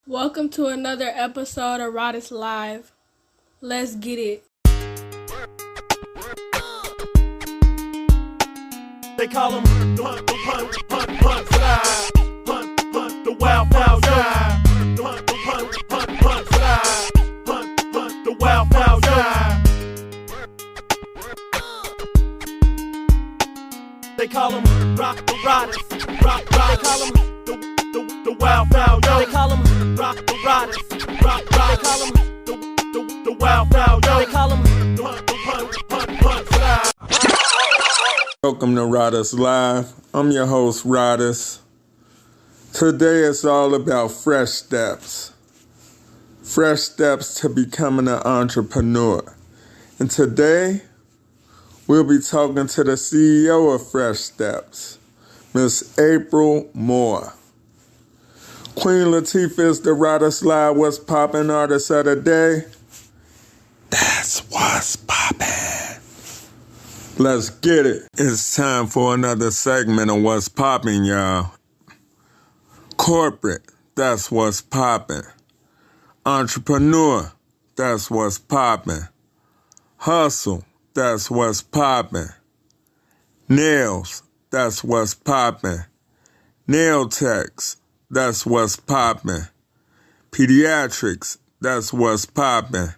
Welcome to another episode of Rodis Live. Let's get it. They call him hunt, fly. Hunt, the wild ride. Hunt, fly. Hunt, the wild ride. They call him rock the riders. They call him the wild ride. They call him rock the riders. They call him the wild ride. They call him hunt, fly. Welcome to Rodis Live. I'm your host, Rodis. Today it's all about fresh steps. Fresh steps to becoming an entrepreneur. And today, we'll be talking to the CEO of Fresh Steps, Miss April Moore. Queen Latifah is the Rodis Live What's Poppin' artist of the day. That's what's poppin'. Let's get it. It's time for another segment of What's Poppin', y'all. Corporate, that's what's poppin'. Entrepreneur, that's what's poppin'. Hustle, that's what's poppin'. Nails, that's what's poppin'. Nail techs, that's what's poppin'. Pediatrics, that's what's poppin'.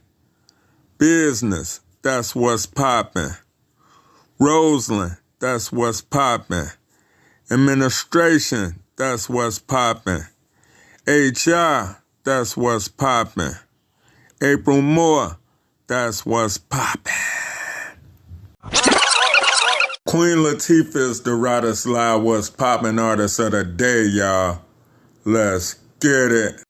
Business, that's what's poppin'. Roseland, that's what's poppin'. Administration, that's what's poppin'. HR, that's what's poppin'. April Moore, that's what's poppin'. Queen Latifah is the Rodis Live What's Poppin' artist of the day, y'all. Let's get it.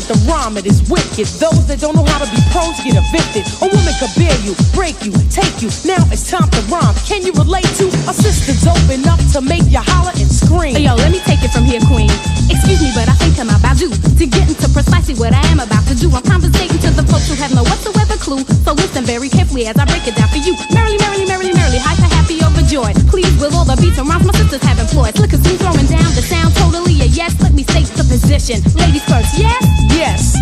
The rhyme, it is wicked. Those that don't know how to be pros get evicted. A woman could bear you, break you, take you. Now it's time to rhyme. Can you relate to assistance open up to make you holler and scream? Yo, let me take it from here, queen. Excuse me, but I think I'm about due to get into precisely what I am about to do. I'm conversating to the folks who have no whatsoever clue. So listen very carefully as I break it down for you. Merrily, merrily, merrily, merrily, hyper, happy, overjoyed. Please, with all the beats and rhymes my sisters have employed. Look at me throwing down the sound, totally a yes. Let me state the position. Ladies first, yes? Yes.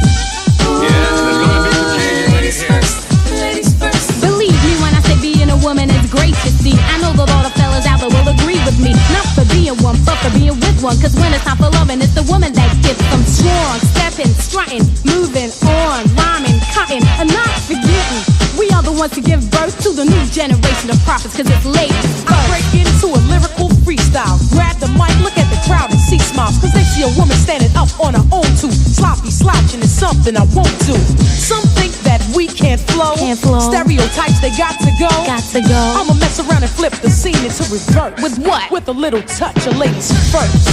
Yeah, there's gonna be some changes. Ladies first, ladies first. Believe me when I say being a woman is great to see. I know that all the fellas out there will agree with me. Not for being one, but for being with one. Cause when it's time for loving, it's the woman that gets them strong. Stepping, strutting, moving on, rhyming, cutting, and not forgetting. We are the ones to give birth to the new generation of prophets. Cause it's ladies first. I break into a lyrical freestyle. Grab the mic, look at the crowd and see smiles. Cause they see a woman standing up on her own too. Sloppy slouching is something I won't do. Some think that we can't flow. Stereotypes, they got to go. I'ma mess around and flip the scene into reverse. With what? With a little touch of ladies first.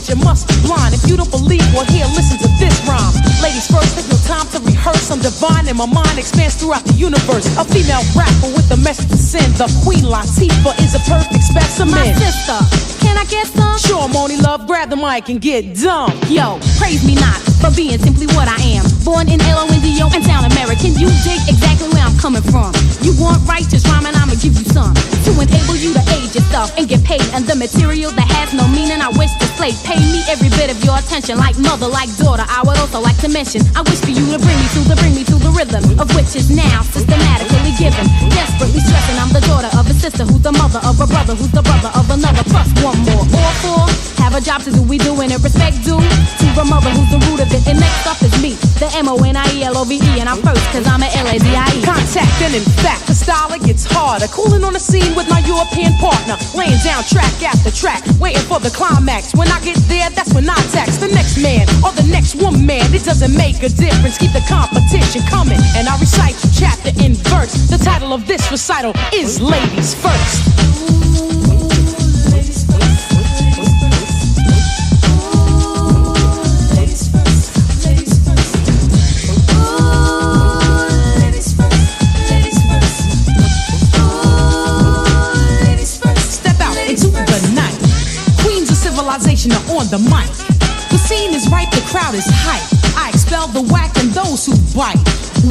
You must be blind if you don't believe or hear. Listen to this rhyme. Ladies first, take no time to rehearse. I'm divine and my mind expands throughout the universe. A female rapper with a message to send. The Queen Latifah is a perfect specimen. My sister, can I get some? Sure, Moni Love, grab the mic and get dumb. Yo, praise me not for being simply what I am. Born in L-O-N-D-O and sound American. You dig exactly where I'm coming from. You want righteous rhyming, I'ma give you some to enable you to age yourself and get paid. And the material that has no meaning, I wish to play. Pay me every bit of your attention, like mother, like daughter. I would also like to mention, I wish for you to bring me to the rhythm of which is now systematically given. Desperately stressing, I'm the daughter of a sister who's the mother of a brother who's the brother of another. Plus one more, all four have a job to do. We doing it respect due to the mother who's the root of it. And next up is me, the MONIE L-O-V-E, and I'm first, cause I'm a L-A-Z-I-E. Contact, and in fact, the style it gets harder. Cooling on the scene with my European partner, laying down track after track, waiting for the climax. When I get there, that's when I tax the next man or the next woman. It doesn't make a difference, keep the competition coming. And I recite chapter in verse. The title of this recital is Ladies First. Civilization are on the mic. The scene is ripe, the crowd is hype. I expel the whack and those who bite.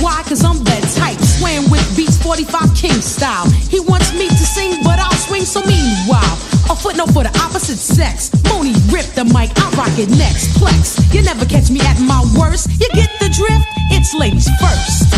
Why? Cause I'm that type, swaying with beats 45 King style. He wants me to sing, but I'll swing, so meanwhile, a footnote for the opposite sex. Moni rip the mic, I rock it next. Flex, you never catch me at my worst. You get the drift? It's ladies first.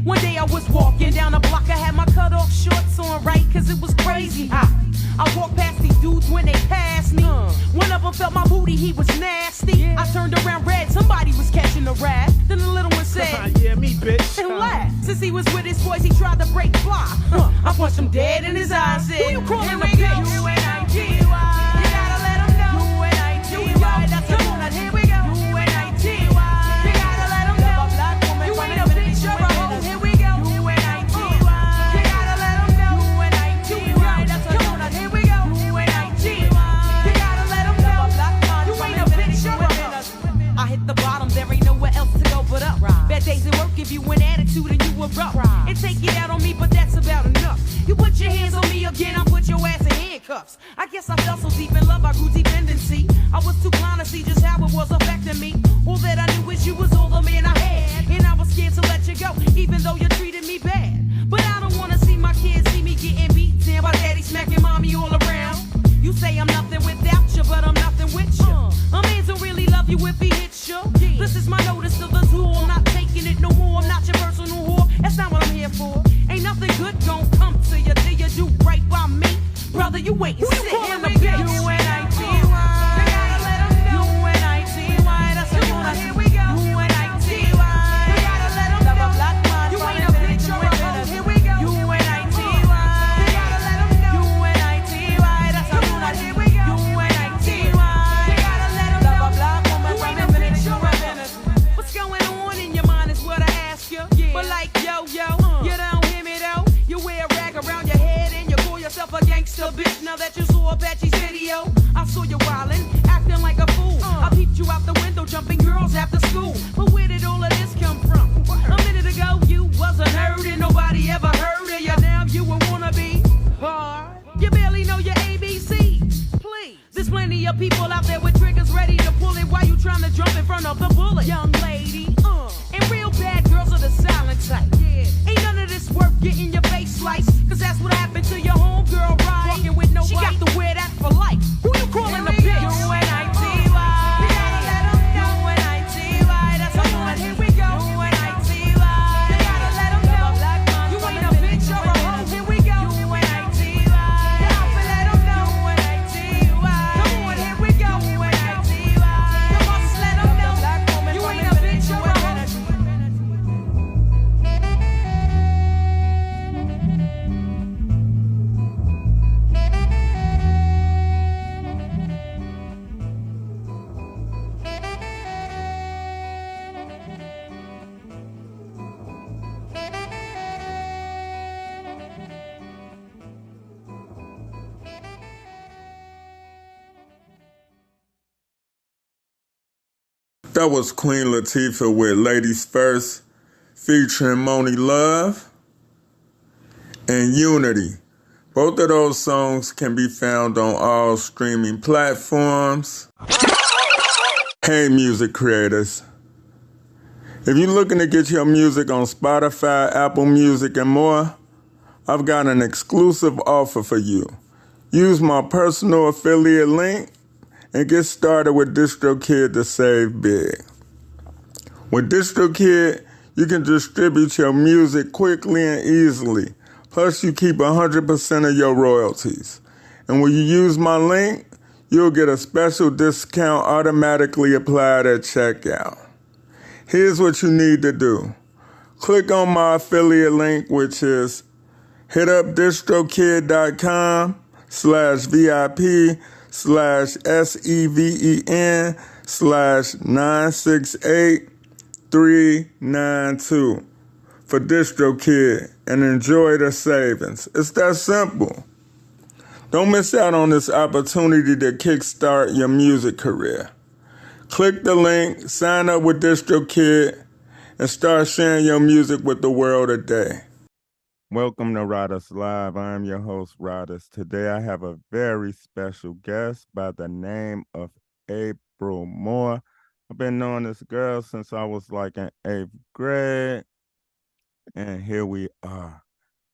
One day I was walking down the block, I had my cut off shorts on, right, cause it was crazy hot. I walked past these dudes when they passed me. One of them felt my booty, he was nasty. I turned around red, somebody was catching a rat. Then the little one said, yeah, me, bitch. And laughed. Since he was with his boys, he tried to break fly. I punched him dead in his eyes, said, who you calling a bitch? U-N-I-T-Y. You gotta let him know. U-N-I-T-Y. That's the one that here we go. U-N-I-T-Y. You gotta let him know. You ain't a bitch, you're a hoe. Here we go. U-N-I-T-Y. You gotta let him know. U-N-I-T-Y. That's the one that here we go. U-N-I-T-Y. You gotta let him know. You ain't a bitch, you're a hoe. I hit the bottom, there ain't nowhere else to go but up. Bad days at work give you an attitude and you erupt. And take it out on me, but that's about enough. You put your hands on me again, I put your ass in handcuffs. I guess I fell so deep in love, I grew dependency. I was too blind to see just how it was affecting me. All that I knew is you was all the man I had, and I was scared to let you go, even though you treated me bad. But I don't wanna see my kids see me getting beat down by daddy smacking mommy all around. You say I'm nothing without you, but I'm nothing with you. A man don't really love you if he hits you. This is my notice to the tool, I'm not taking it no more. I'm not your personal whore, that's not what I'm here for. Ain't nothing good gon' come to you till you do right by me. Brother, you wait and sit in the bitch. U-N-I-T-Y. You gotta let him know. U-N-I-T-Y. That's the one. Here we go. U-N-I-T-Y. You gotta let him know. You ain't a bitch, you're a hoe. Here we go. U-N-I-T-Y. You gotta let him know. U-N-I-T-Y. That's the one. Here we go. U-N-I-T-Y. You gotta let him know. You ain't a bitch, you're a hoe. What's going on in your mind is what I ask you. But like yo, you don't hear me though. You wear a rag around your head and you call yourself a gangster bitch. Now that you saw Apache's video, I saw you wildin', acting like a fool. I peeped you out the window, jumping girls after school. But where did all of this come from? A minute ago you wasn't heard and nobody ever heard of you. Now you a wannabe hard. You barely know your ABCs. Please, there's plenty of people out there with triggers ready to pull it while you trying to jump in front of the bullet. Young lady, and real bad girls are the silent type. Ain't none of this worth getting your face sliced, cause that's what happened to your homegirl, right? Walking with nobody. She got to wear that for life. Who you calling a bitch? U-N-I-T-Y. You gotta let 'em know. U-N-I-T-Y. That's the one. Here we go. U-N-I-T-Y. You gotta let 'em know. You ain't a bitch, you're a hoe. Here we go. U-N-I-T-Y. You gotta let 'em know. U-N-I-T-Y. Come on, here we go. U-N-I-T-Y. You must let 'em know. You ain't a bitch, you're a hoe. That was Queen Latifah with Ladies First, featuring Moni Love and Unity. Both of those songs can be found on all streaming platforms. Hey, music creators. If you're looking to get your music on Spotify, Apple Music, and more, I've got an exclusive offer for you. Use my personal affiliate link and get started with DistroKid to save big. With DistroKid, you can distribute your music quickly and easily. Plus, you keep 100% of your royalties. And when you use my link, you'll get a special discount automatically applied at checkout. Here's what you need to do. Click on my affiliate link, which is hitupdistroKid.com/VIP/968392 for DistroKid and enjoy the savings. It's that simple. Don't miss out on this opportunity to kickstart your music career. Click the link, sign up with DistroKid, and start sharing your music with the world today. Welcome to Rodus Live. I am your host, Rodus. Today I have a very special guest by the name of April Moore. I've been knowing this girl since I was like in 8th grade, and here we are.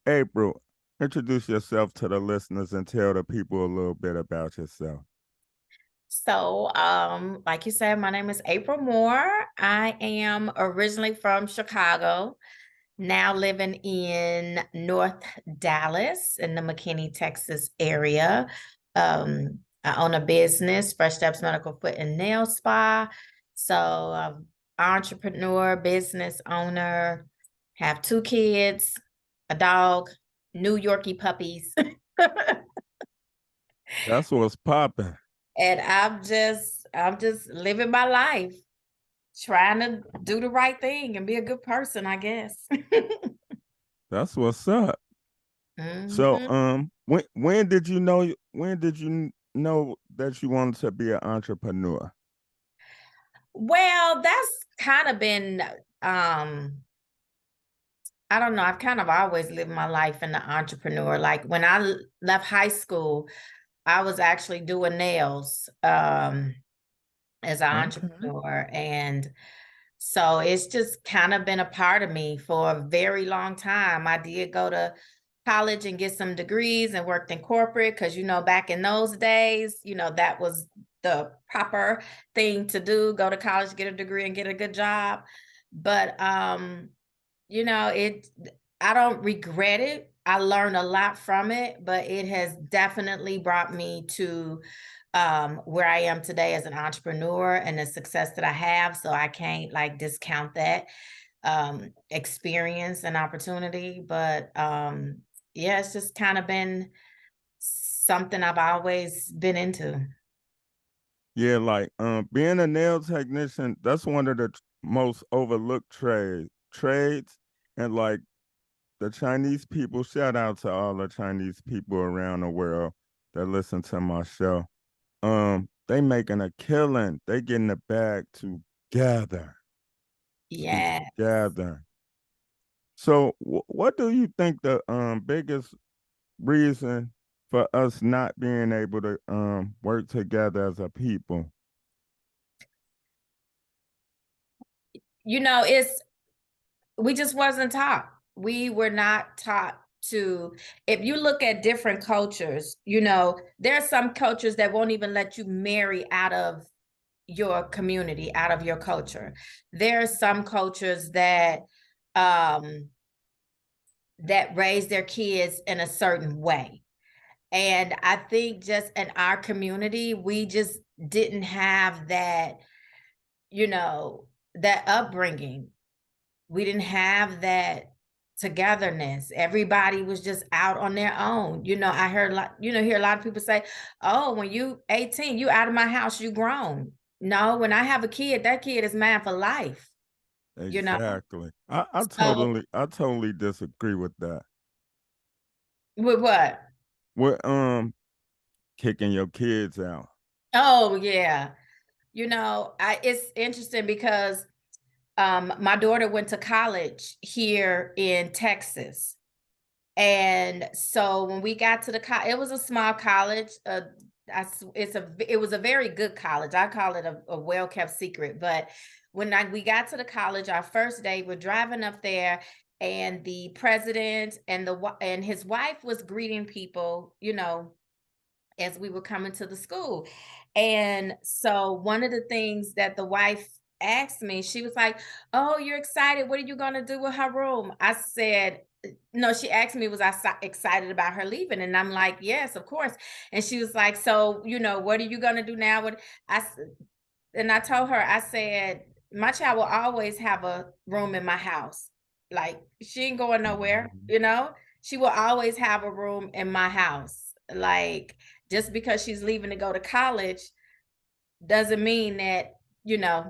April, introduce yourself to the listeners and tell the people a little bit about yourself. So, like you said, my name is April Moore. I am originally from Chicago, now living in North Dallas in the McKinney, Texas area. I own a business, Fresh Steps Medical Foot and Nail Spa. So, entrepreneur, business owner, have 2 kids, a dog, New Yorkie puppies. That's what's popping. And I'm just living my life, trying to do the right thing and be a good person, I guess. That's what's up. Mm-hmm. So, when did you know that you wanted to be an entrepreneur? Well, that's kind of been I don't know, I've kind of always lived my life in the entrepreneur. Like when I left high school, I was actually doing nails as an entrepreneur. And so it's just kind of been a part of me for a very long time. I did go to college and get some degrees and worked in corporate because, back in those days, that was the proper thing to do, go to college, get a degree and get a good job. But, I don't regret it. I learned a lot from it, but it has definitely brought me to where I am today as an entrepreneur and the success that I have. So I can't discount that experience and opportunity. But yeah, it's just kind of been something I've always been into. Yeah, being a nail technician, that's one of the most overlooked trades. And the Chinese people, shout out to all the Chinese people around the world that listen to my show. They making a killing. They getting the bag together. Yeah. Together. So what do you think the biggest reason for us not being able to work together as a people? We just wasn't taught. We were not taught to, if you look at different cultures, there are some cultures that won't even let you marry out of your community, out of your culture. There are some cultures that raise their kids in a certain way. And I think just in our community, we just didn't have that, that upbringing. We didn't have that togetherness. Everybody was just out on their own. I heard hear a lot of people say, oh, when you 18, you out of my house, you grown. No, when I have a kid, that kid is mine for life. Exactly. I totally disagree with that. With what? With kicking your kids out. Oh, yeah. It's interesting because my daughter went to college here in Texas. And so when we got to it was a small college. It was a very good college. I call it a well-kept secret. But when we got to the college, our first day, we're driving up there, and the president and his wife was greeting people, as we were coming to the school. And so one of the things that the wife asked me, she was like, "Oh, you're excited. What are you going to do with her room?" I said, no, she asked me, was I excited about her leaving? And I'm like, yes, of course. And she was like, so, what are you going to do now? And I told her, I said, my child will always have a room in my house. Like, she ain't going nowhere, she will always have a room in my house. Like, just because she's leaving to go to college doesn't mean that,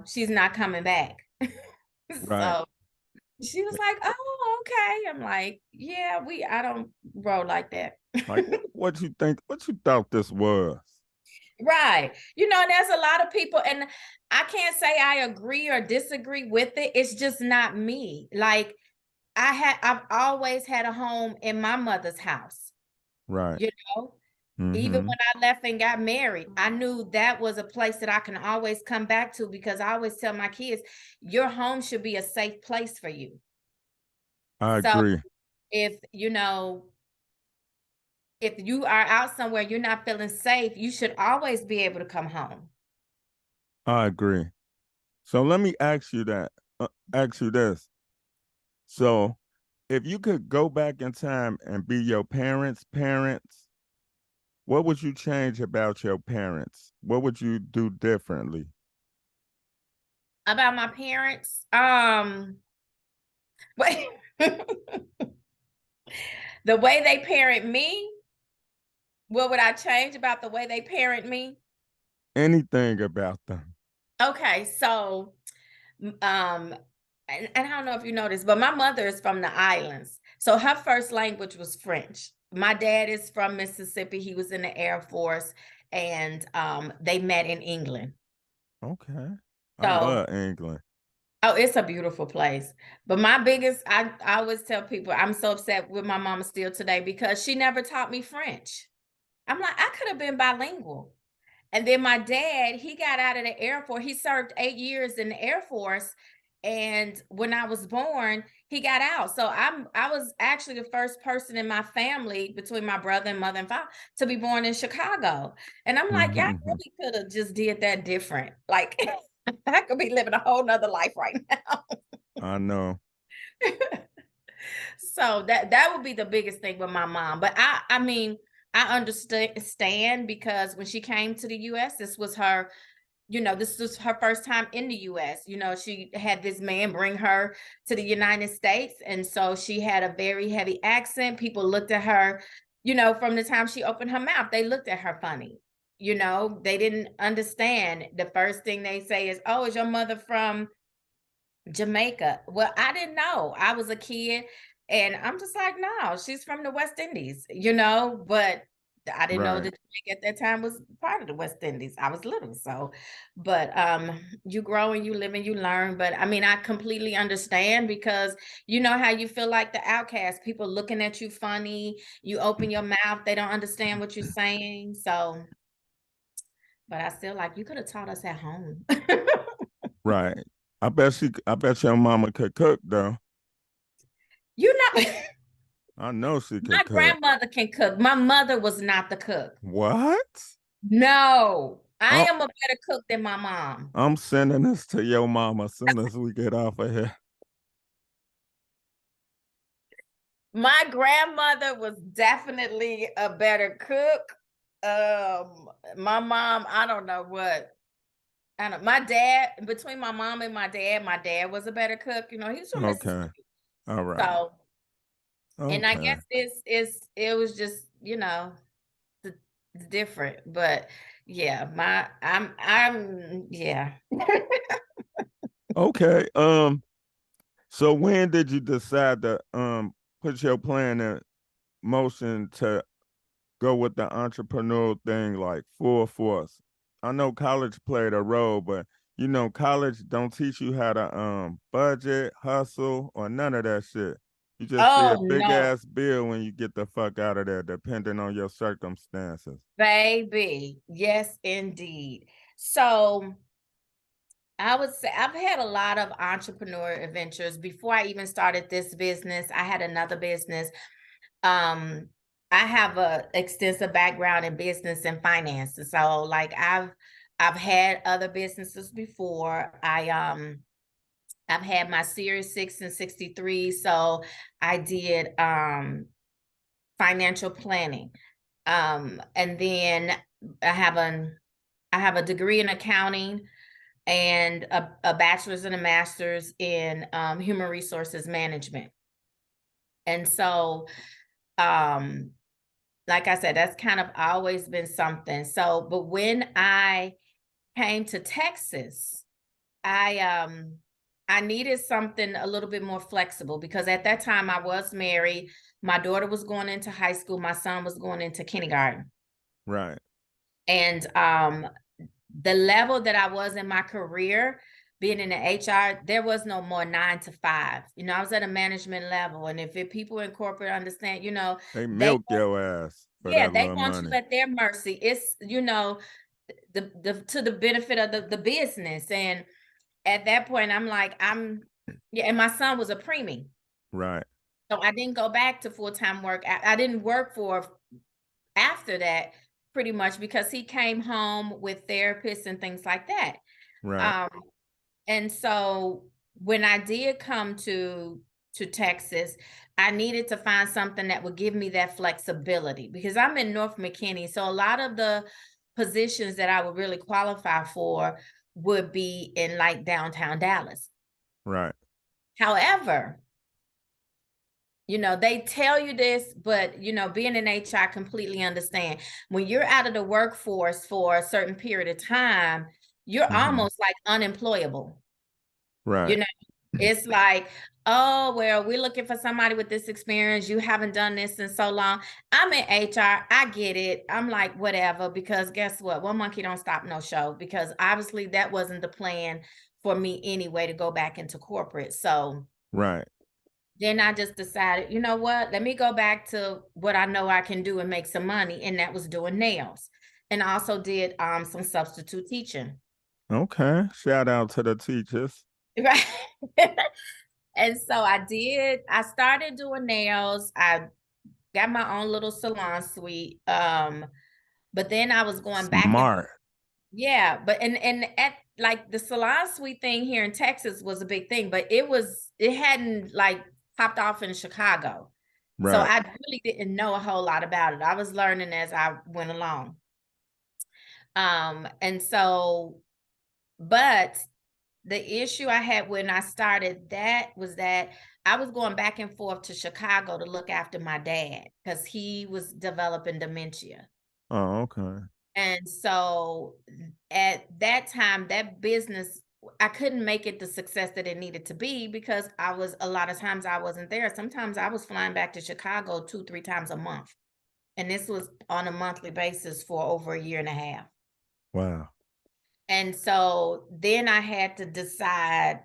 she's not coming back. Right. So she was like, "Oh, okay." I'm like, "Yeah, I don't roll like that." Like, what you thought this was? Right. And there's a lot of people, and I can't say I agree or disagree with it. It's just not me. Like, I've always had a home in my mother's house. Right. Even when I left and got married, I knew that was a place that I can always come back to, because I always tell my kids, your home should be a safe place for you. I agree. If you are out somewhere, you're not feeling safe, you should always be able to come home. I agree. So let me ask you this. So if you could go back in time and be your parents' what would you change about your parents? What would you do differently? About my parents, wait. The way they parent me, what would I change about the way they parent me? Anything about them. Okay, so and I don't know if you know this, but my mother is from the islands. So her first language was French. My dad is from Mississippi. He was in the Air Force, and they met in England. Okay. So, I love England. Oh, it's a beautiful place. But I always tell people, I'm so upset with my mama still today because she never taught me French. I'm like, I could have been bilingual. And then my dad, he got out of the Air Force. He served 8 years in the Air Force. And when I was born, he got out. So I was actually the first person in my family, between my brother and mother and father, to be born in Chicago. And I'm like, y'all really could have just did that different. Like, I could be living a whole nother life right now. I know. So that would be the biggest thing with my mom. But I mean, I understand, because when she came to the US, this was her first time in the US. She had this man bring her to the United States. And so she had a very heavy accent. People looked at her, from the time she opened her mouth, they looked at her funny. They didn't understand. The first thing they say is, "Oh, is your mother from Jamaica?" Well, I didn't know. I was a kid, and I'm just like, no, she's from the West Indies, but I didn't know that Jamaica at that time was part of the West Indies. I was little. So, but you grow and you live and you learn. But I mean, I completely understand, because you know how you feel like the outcast, people looking at you funny, you open your mouth, they don't understand what you're saying. So, but I still like, you could have taught us at home. Right. I bet your mama could cook though. I know she could My cook. grandmother can cook. My mother was not the cook. What? No, I am a better cook than my mom. I'm sending this to your mama as soon as we get off of here. My grandmother was definitely a better cook. My mom, I don't know what. My dad, between my mom and my dad was a better cook. He was from Mississippi. All right. So, and I guess it was just, different. But yeah, yeah. Okay. So when did you decide to put your plan in motion to go with the entrepreneurial thing, like full force? I know college played a role, but you know, college don't teach you how to budget, hustle, or none of that shit. You just see a Oh big no, ass bill when you get the fuck out of there, depending on your circumstances. baby. Yes, indeed. So I would say I've had a lot of entrepreneur adventures. Before I even started this business, I had another business. Um, I have a extensive background in business and finance. So like I've had other businesses before. I've had my Series 6 and 63. So I did financial planning. And then I have a degree in accounting and a bachelor's and a master's in human resources management. And so, like I said, that's kind of always been something. So, but when I came to Texas, I needed something a little bit more flexible because at that time I was married. My daughter was going into high school. My son was going into kindergarten. Right. And the level that I was in my career, being in the HR, there was no more 9 to 5. You know, I was at a management level. And if people in corporate understand, you know, They milk your ass for yeah, that they little want you money. at their mercy. It's, you know, the to the benefit of the business. And at that point, I'm like, yeah, and my son was a preemie. Right. So I didn't go back to full-time work. I didn't work for after that pretty much because he came home with therapists and things like that. Right. And so when I did come to Texas, I needed to find something that would give me that flexibility because I'm in North McKinney. So a lot of the positions that I would really qualify for would be in like downtown Dallas. Right. However, you know, they tell you this, but, you know, being in HR, I completely understand. When you're out of the workforce for a certain period of time, you're almost like unemployable. Right. You know, it's like, oh, well, we're looking for somebody with this experience. You haven't done this in so long. I'm in HR. I get it. I'm like, whatever, because guess what? One monkey don't stop no show, because obviously that wasn't the plan for me anyway to go back into corporate. So Right. then I just decided, you know what? Let me go back to what I know I can do and make some money. And that was doing nails. And I also did some substitute teaching. Okay. Shout out to the teachers. Right. And so I started doing nails. I got my own little salon suite. But then I was going back and Smart. yeah, but and at like the salon suite thing here in Texas was a big thing, but it hadn't like popped off in Chicago. So Right. I really didn't know a whole lot about it. I was learning as I went along. And so, but the issue I had when I started that was that I was going back and forth to Chicago to look after my dad because he was developing dementia. Oh, okay. And so at that time, that business, I couldn't make it the success that it needed to be because a lot of times I wasn't there. Sometimes I was flying back to Chicago 2-3 times a month. And this was on a monthly basis for over a year and a half. Wow. And so then I had to decide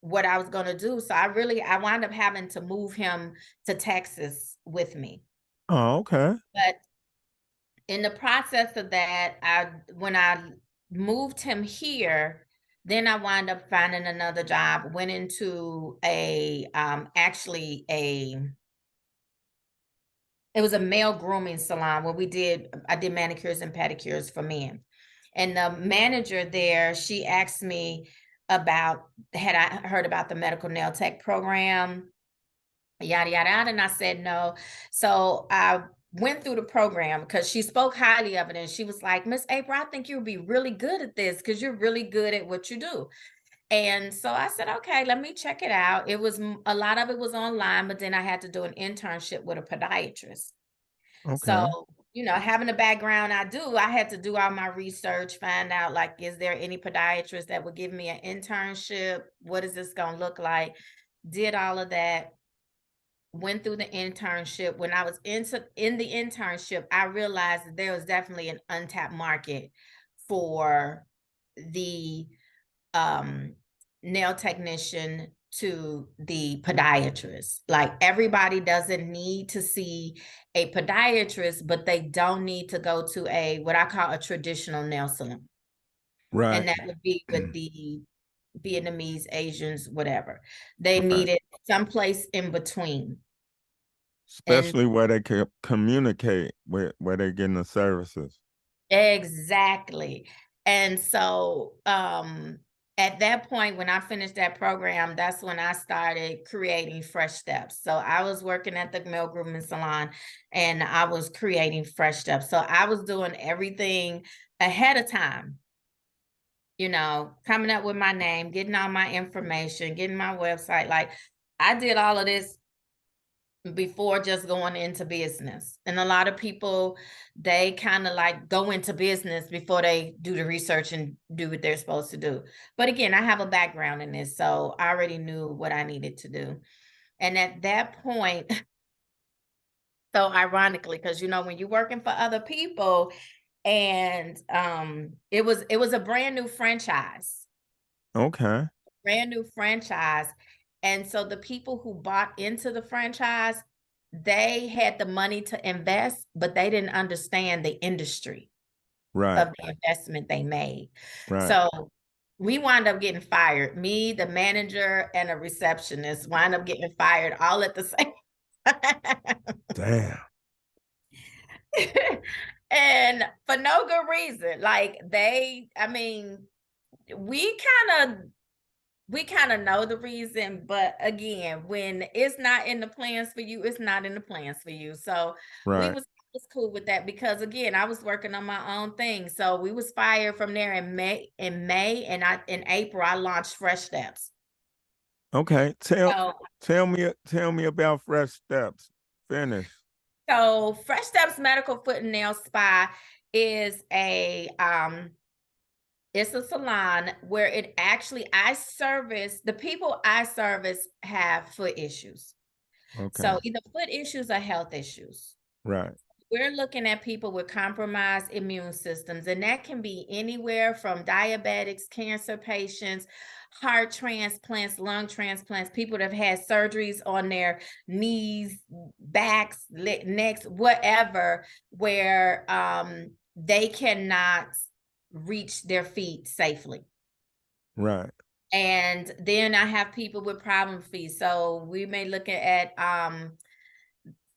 what I was going to do. So I wound up having to move him to Texas with me. Oh, okay. But in the process of that, when I moved him here, then I wound up finding another job, went into it was a male grooming salon where I did manicures and pedicures for men. And the manager there, she asked me had I heard about the medical nail tech program, yada, yada, yada. And I said no. So I went through the program because she spoke highly of it. And she was like, Miss April, I think you'll be really good at this because you're really good at what you do. And so I said, okay, let me check it out. A lot of it was online, but then I had to do an internship with a podiatrist. Okay. So, you know, having a background I had to do all my research, find out like, is there any podiatrist that would give me an internship? What is this going to look like? Did all of that. went through the internship. When I was in the internship, I realized that there was definitely an untapped market for the nail technician to the podiatrist. Like, everybody doesn't need to see a podiatrist, but they don't need to go to a what I call a traditional nail salon. Right. And that would be with the Vietnamese, Asians, whatever. They Right. needed someplace in between. Especially where they can communicate where they're getting the services. Exactly. And so at that point, when I finished that program, that's when I started creating Fresh Steps. So I was working at the male grooming salon and I was creating Fresh Steps. So I was doing everything ahead of time, you know, coming up with my name, getting all my information, getting my website. Like, I did all of this before just going into business. And a lot of people, they kind of like go into business before they do the research and do what they're supposed to do. But again, I have a background in this, so I already knew what I needed to do. And at that point, so ironically, because, you know, when you're working for other people, and it was a brand new franchise. Okay. Brand new franchise. And so the people who bought into the franchise, they had the money to invest, but they didn't understand the industry Right. of the investment they made. Right. So we wound up getting fired. Me, the manager, and a receptionist wound up getting fired all at the same time. Damn. And for no good reason. Like, I mean, we kind of know the reason, but again, when it's not in the plans for you, it's not in the plans for you. So Right. we was cool with that, because again, I was working on my own thing. So we was fired from there in May, and in April I launched Fresh Steps. Okay. Tell me about Fresh Steps. Finish. So Fresh Steps Medical Foot and Nail Spa is it's a salon where the people I service have foot issues. Okay. So either foot issues or health issues. Right. We're looking at people with compromised immune systems, and that can be anywhere from diabetics, cancer patients, heart transplants, lung transplants, people that have had surgeries on their knees, backs, necks, whatever, where they cannot reach their feet safely. Right. And then I have people with problem feet. So we may look at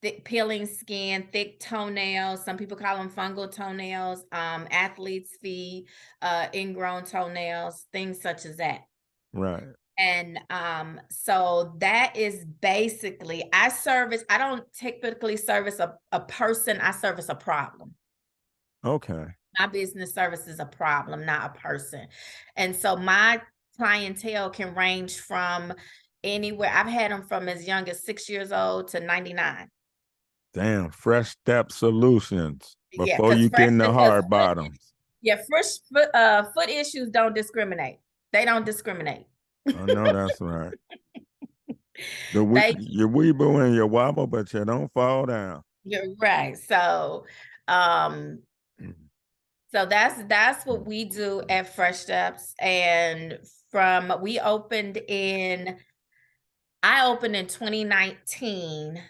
thick peeling skin, thick toenails. Some people call them fungal toenails, athlete's feet, ingrown toenails, things such as that. Right. And so that is basically, I don't typically service a person, I service a problem. Okay. My business service is a problem, not a person. And so my clientele can range from anywhere. I've had them from as young as 6 years old to 99. Damn. Fresh Step Solutions Yeah, before you get in the hard bottoms. Yeah, foot issues don't discriminate. They don't discriminate. I know that's right. You weeble and you wobble, but you don't fall down. You're right. So so that's what we do at Fresh Steps. And I opened in 2019,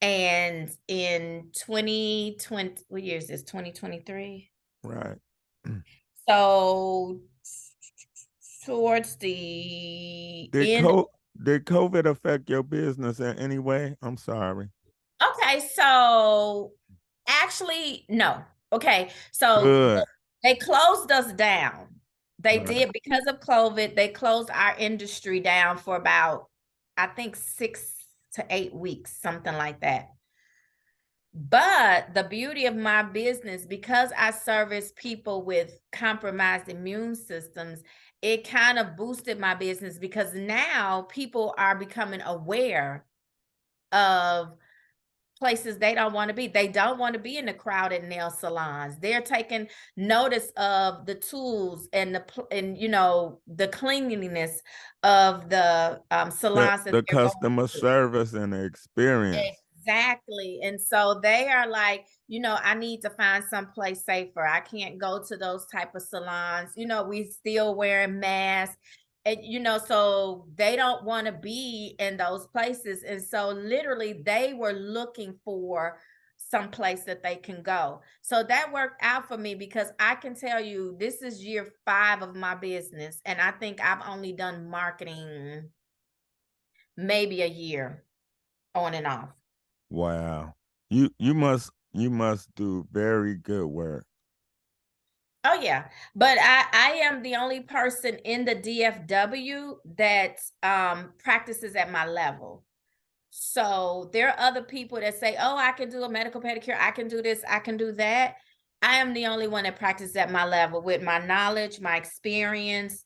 and in 2020, what year is this? 2023. Right. So towards the end. Did COVID affect your business in any way? I'm sorry. Okay, so actually, no. Okay, so Good. they closed us down. They Right. did, because of COVID. They closed our industry down for about, I think, 6 to 8 weeks, something like that. But the beauty of my business, because I service people with compromised immune systems, it kind of boosted my business, because now people are becoming aware of places they don't want to be. They don't want to be in the crowded nail salons. They're taking notice of the tools and the cleanliness of the salons that The they're going customer to. service and the experience. Exactly. And so they are like, I need to find someplace safer. I can't go to those type of salons. We still wearing masks. And, so they don't want to be in those places. And so literally they were looking for some place that they can go. So that worked out for me because I can tell you this is year 5 of my business. And I think I've only done marketing maybe a year on and off. Wow. You must do very good work. Oh yeah, but I am the only person in the DFW that practices at my level. So there are other people that say, "Oh, I can do a medical pedicure. I can do this. I can do that." I am the only one that practices at my level with my knowledge, my experience,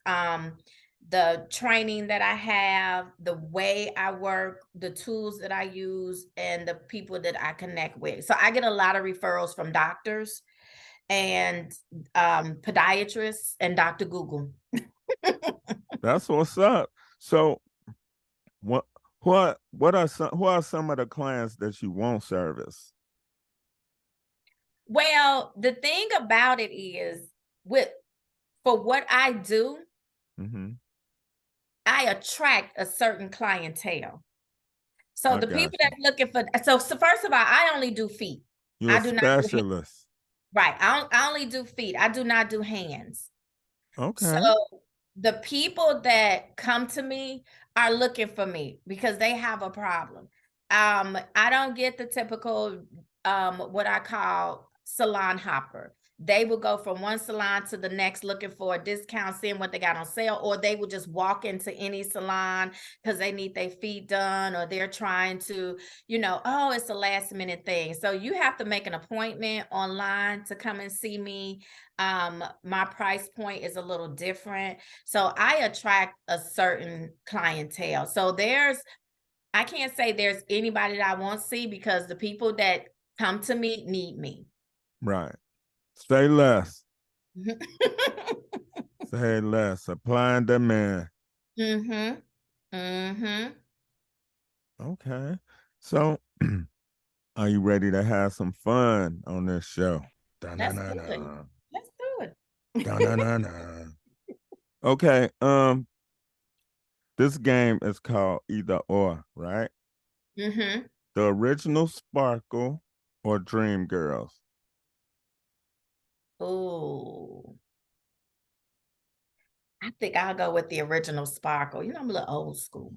the training that I have, the way I work, the tools that I use, and the people that I connect with. So I get a lot of referrals from doctors and podiatrists and Dr. Google. That's what's up. So who are some of the clients that you won't service? Well, the thing about it is for what I do, I attract a certain clientele. So the people that's looking for, so first of all, I only do feet. You're a specialist. Right. I only do feet. I do not do hands. Okay. So the people that come to me are looking for me because they have a problem. I don't get the typical what I call salon hopper. They will go from one salon to the next looking for a discount, seeing what they got on sale, or they will just walk into any salon because they need their feet done, or they're trying to, oh, it's a last minute thing. So you have to make an appointment online to come and see me. My price point is a little different. So I attract a certain clientele. So I can't say there's anybody that I won't see because the people that come to me need me. Right. Say less. Say less. Supply and demand. Okay. So are you ready to have some fun on this show? Let's do it. Okay. This game is called Either Or, right? The original Sparkle or Dream Girls? Oh, I think I'll go with the original Sparkle. I'm a little old school.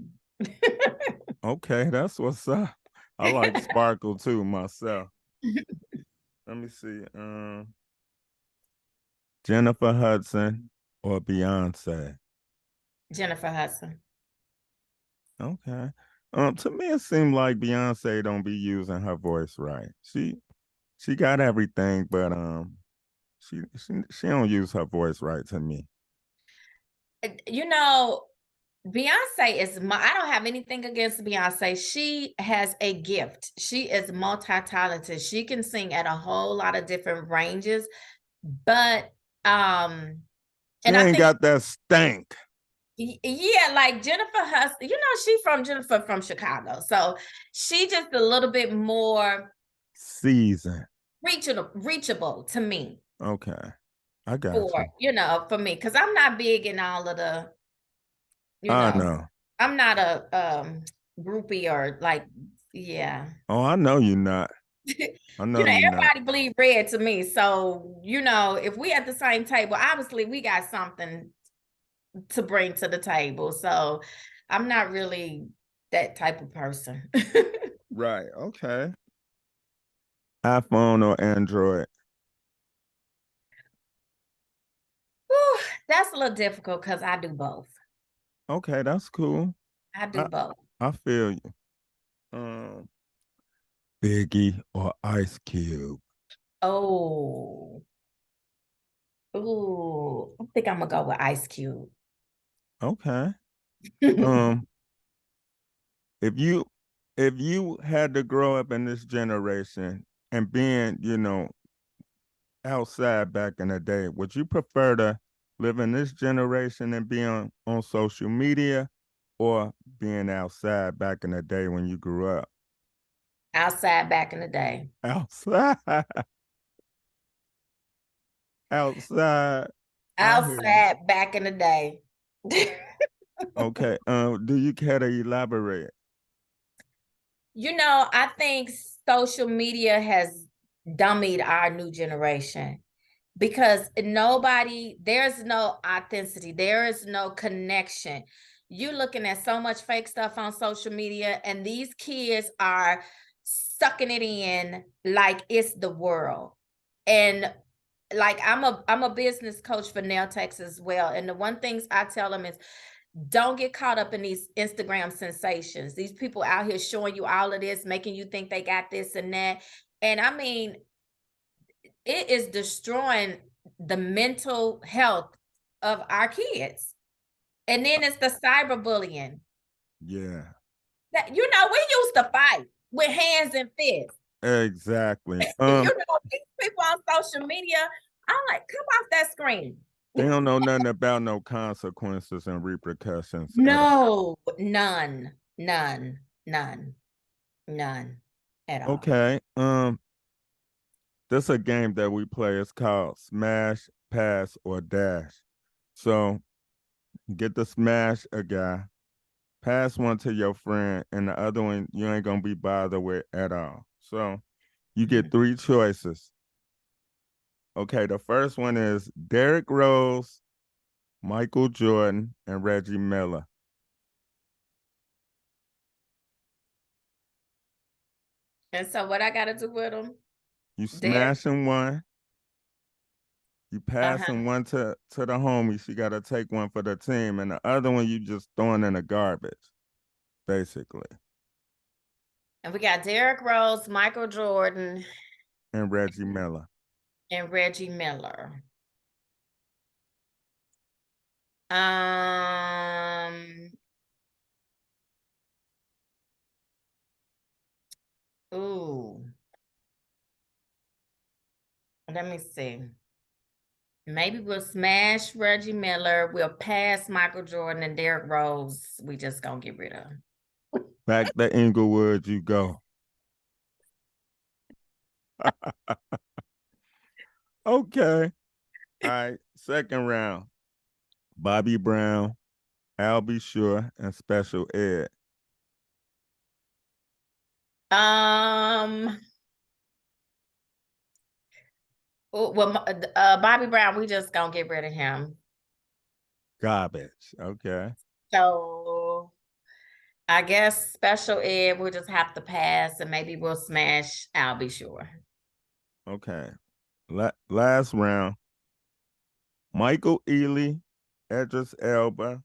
Okay, that's what's up. I like Sparkle too myself. Let me see. Jennifer Hudson or Beyonce? Jennifer Hudson. Okay. To me it seemed like Beyonce don't be using her voice right. She got everything, but she don't use her voice right to me. Beyonce I don't have anything against Beyonce. She has a gift. She is multi-talented. She can sing at a whole lot of different ranges, but she ain't got that stank. Yeah, like Jennifer Hudson, she's from Chicago. So she just a little bit more seasoned, reachable to me. Okay. I got you. For me, because I'm not big in all of the, I know. I'm not a groupie or like, yeah. Oh, I know you're not. I know everybody bleed red to me. So, if we at the same table, obviously we got something to bring to the table. So I'm not really that type of person. Right. Okay. iPhone or Android? Whew, that's a little difficult because I do both. Okay, that's cool. I do both. I feel you. Biggie or Ice Cube? Oh. Ooh, I think I'm gonna go with Ice Cube. Okay. If you if you had to grow up in this generation and being, outside back in the day, would you prefer to live in this generation and be on social media or being outside back in the day when you grew up? Outside back in the day. Outside. Outside. I hear you. Outside back in the day. Okay. Do you care to elaborate? I think social media has dummied our new generation because there's no authenticity, there is no connection. You're looking at so much fake stuff on social media, and these kids are sucking it in like it's the world. And like I'm a business coach for nail techs as well. And the one things I tell them is, don't get caught up in these Instagram sensations. These people out here showing you all of this, making you think they got this and that. And I mean, it is destroying the mental health of our kids. And then it's the cyberbullying. Yeah. We used to fight with hands and fists. Exactly. These people on social media, I'm like, come off that screen. They don't know nothing about no consequences and repercussions. No, none at all. Okay. This is a game that we play. It's called Smash, Pass, or Dash. So you get to smash a guy, pass one to your friend, and the other one you ain't gonna be bothered with at all. So you get three choices. Okay, the first one is Derrick Rose, Michael Jordan, and Reggie Miller. And so what I gotta do with them? You smashing one. You passing one to the homies. You gotta take one for the team, and the other one you just throwing in the garbage, basically. And we got Derrick Rose, Michael Jordan, and Reggie Miller. Ooh. Let me see. Maybe we'll smash Reggie Miller. We'll pass Michael Jordan and Derrick Rose. We just gonna get rid of. Back to Inglewood you go. Okay. All right. Second round. Bobby Brown, Al B. Sure, and Special Ed. Bobby Brown, we just gonna get rid of him. Garbage. Okay. So I guess Special Ed, we'll just have to pass, and maybe we'll smash Al B. Sure. Okay. Last round. Michael Ealy, Idris Elba,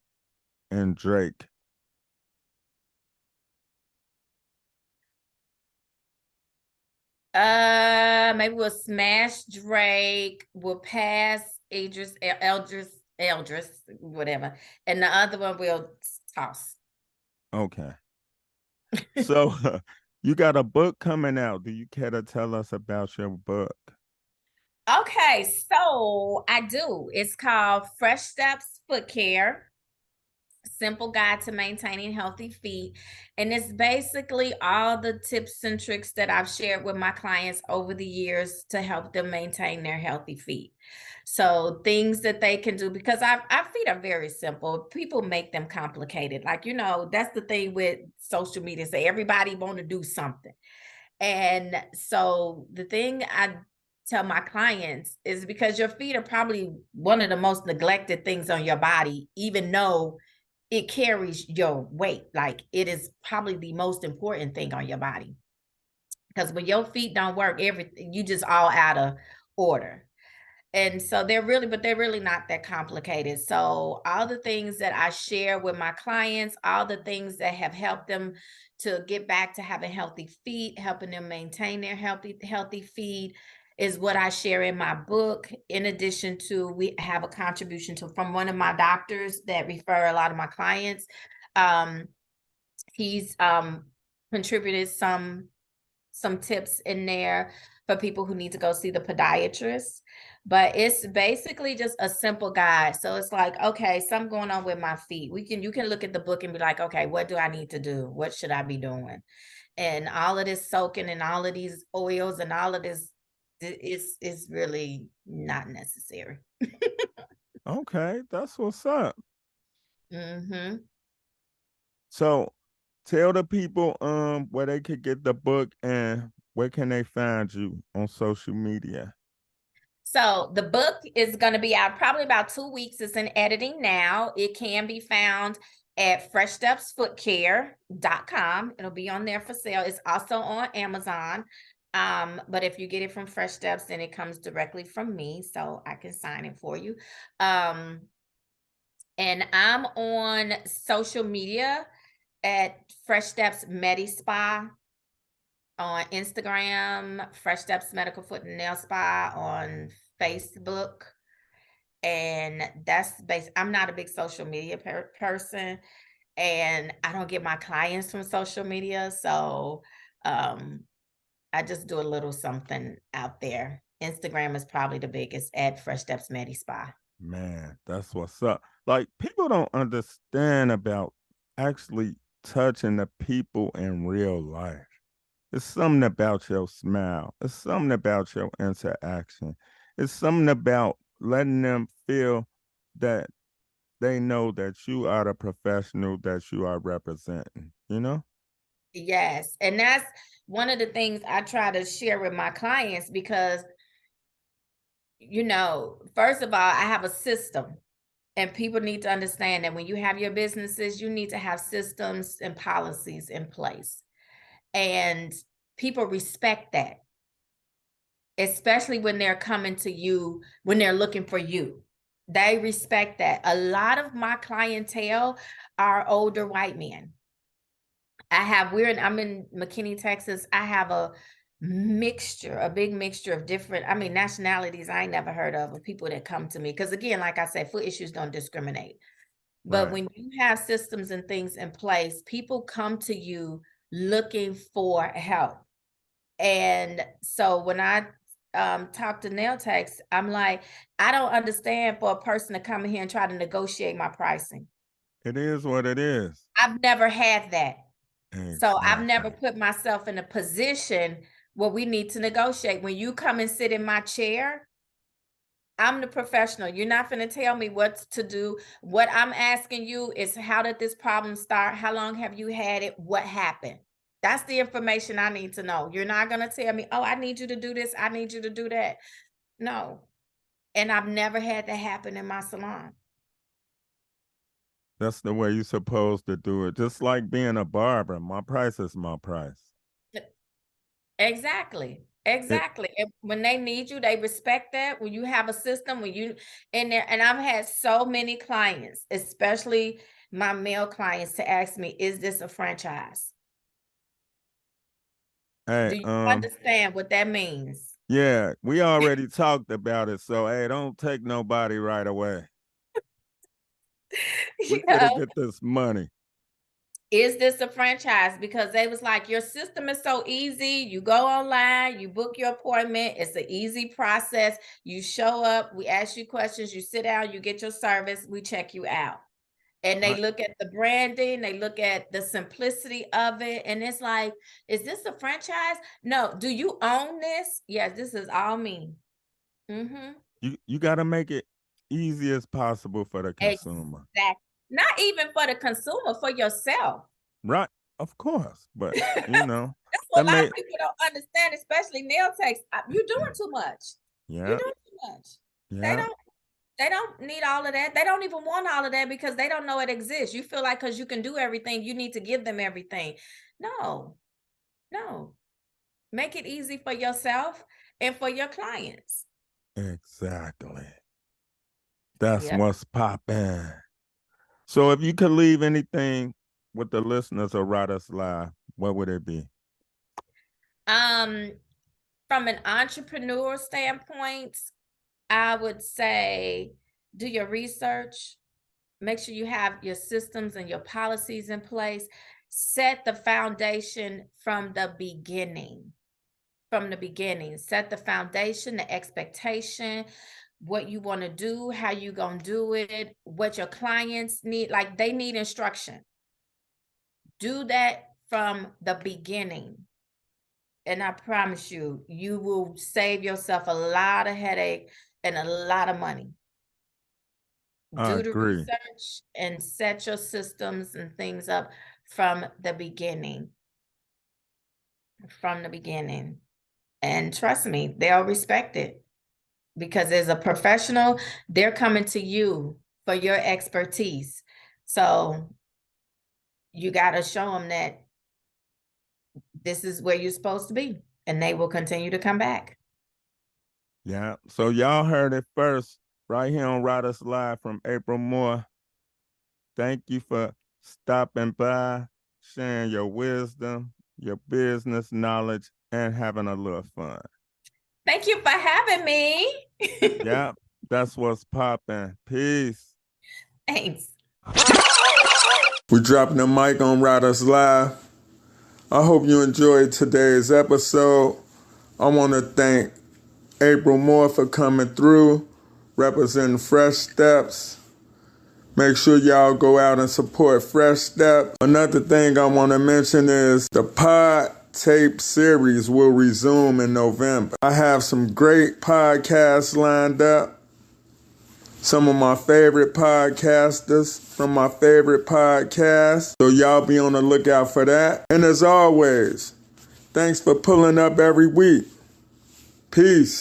and Drake. Maybe we'll smash Drake. We'll pass Eldris, whatever, and the other one we'll toss. Okay. So you got a book coming out. Do you care to tell us about your book? Okay, so I do. It's called Fresh Steps Foot Care. Simple Guide to Maintaining Healthy Feet. And it's basically all the tips and tricks that I've shared with my clients over the years to help them maintain their healthy feet. So things that they can do, because our feet are very simple. People make them complicated. Like, that's the thing with social media. Say everybody want to do something. And so the thing I tell my clients is, because your feet are probably one of the most neglected things on your body, even though it carries your weight. Like, it is probably the most important thing on your body. Because when your feet don't work, you just all out of order. And so they're really not that complicated. So all the things that I share with my clients, all the things that have helped them to get back to having healthy feet, helping them maintain their healthy feet, is what I share in my book. In addition to, we have a contribution from one of my doctors that refer a lot of my clients. He's contributed some tips in there for people who need to go see the podiatrist. But it's basically just a simple guide. So it's like, okay, something going on with my feet. You can look at the book and be like, okay, what do I need to do? What should I be doing? And all of this soaking and all of these oils and all of this is really not necessary. Okay, that's what's up. Mm-hmm. So tell the people where they could get the book and where can they find you on social media. So the book is going to be out probably about 2 weeks. It's in editing now. It can be found at freshstepsfootcare.com. It'll be on there for sale. It's also on Amazon. But if you get it from Fresh Steps, then it comes directly from me, so I can sign it for you. And I'm on social media at Fresh Steps Medi Spa on Instagram, Fresh Steps Medical Foot and Nail Spa on Facebook. And that's I'm not a big social media person, and I don't get my clients from social media. So I just do a little something out there. Instagram is probably the biggest at Fresh Steps Medi Spa. Man, that's what's up. Like, people don't understand about actually touching the people in real life. It's something about your smile. It's something about your interaction. It's something about letting them feel that they know that you are the professional that you are representing, you know? Yes. And that's one of the things I try to share with my clients because, first of all, I have a system, and people need to understand that when you have your businesses, you need to have systems and policies in place. And people respect that, especially when they're coming to you, when they're looking for you. They respect that. A lot of my clientele are older white men. I'm in McKinney, Texas. I have a big mixture of different, nationalities I ain't never heard of people that come to me. Because again, like I said, foot issues don't discriminate. But Right. when you have systems and things in place, people come to you looking for help. And so when I talk to nail techs, I'm like, I don't understand for a person to come in here and try to negotiate my pricing. It is what it is. I've never had that. So I've never Exactly. put myself in a position where we need to negotiate. When you come and sit in my chair, I'm the professional. You're not going to tell me what to do. What I'm asking you is, how did this problem start? How long have you had it? What happened? That's the information I need to know. You're not going to tell me, oh, I need you to do this. I need you to do that. No. And I've never had that happen in my salon. That's the way you're supposed to do it. Just like being a barber. My price is my price. Exactly. Exactly. And when they need you, they respect that. When you have a system, when you in there, and I've had so many clients, especially my male clients, to ask me, is this a franchise? Hey, Do you understand what that means? yeah, we already talked about it. So, hey, don't take nobody right away. We gotta get this money. Is this a franchise? Because they was like, your system is so easy. You go online, you book your appointment. It's an easy process. You show up, we ask you questions, you sit down, you get your service, we check you out. And they look at the branding, they look at the simplicity of it. And it's like, is this a franchise? No. Do you own this? Yes, this is all me. Mm-hmm. You gotta make it easy as possible for the consumer. Exactly. Not even for the consumer, for yourself. Right. Of course. But you know. That's what a lot of people don't understand, especially nail techs. You're doing too much. Yeah. You're doing too much. Yeah. They don't need all of that. They don't even want all of that because they don't know it exists. You feel like because you can do everything, you need to give them everything. No. Make it easy for yourself and for your clients. Exactly. That's what's popping. So if you could leave anything with the listeners of Rada's Live, what would it be? From an entrepreneur standpoint, I would say do your research. Make sure you have your systems and your policies in place. set the foundation from the beginning. From the beginning, set the foundation, the expectation, what you want to do, how you going to do it, what your clients need. Like, they need instruction. Do that from the beginning. And I promise you, you will save yourself a lot of headache and a lot of money. Do the research and set your systems and things up from the beginning. From the beginning. And trust me, they'll respect it, because as a professional, they're coming to you for your expertise. So you got to show them that this is where you're supposed to be, and they will continue to come back. Yeah. So y'all heard it first right here on Riders Live from April Moore. Thank you for stopping by, sharing your wisdom, your business knowledge, and having a little fun. Thank you for having me. Yeah, that's what's popping. Peace. Thanks. We're dropping the mic on Riders Live. I hope you enjoyed today's episode. I want to thank April Moore for coming through, representing Fresh Steps. Make sure y'all go out and support Fresh Steps. Another thing I want to mention is the pod tape series will resume in November. I have some great podcasts lined up. Some of my favorite podcasters from my favorite podcast. So y'all be on the lookout for that. And as always, thanks for pulling up every week. Peace.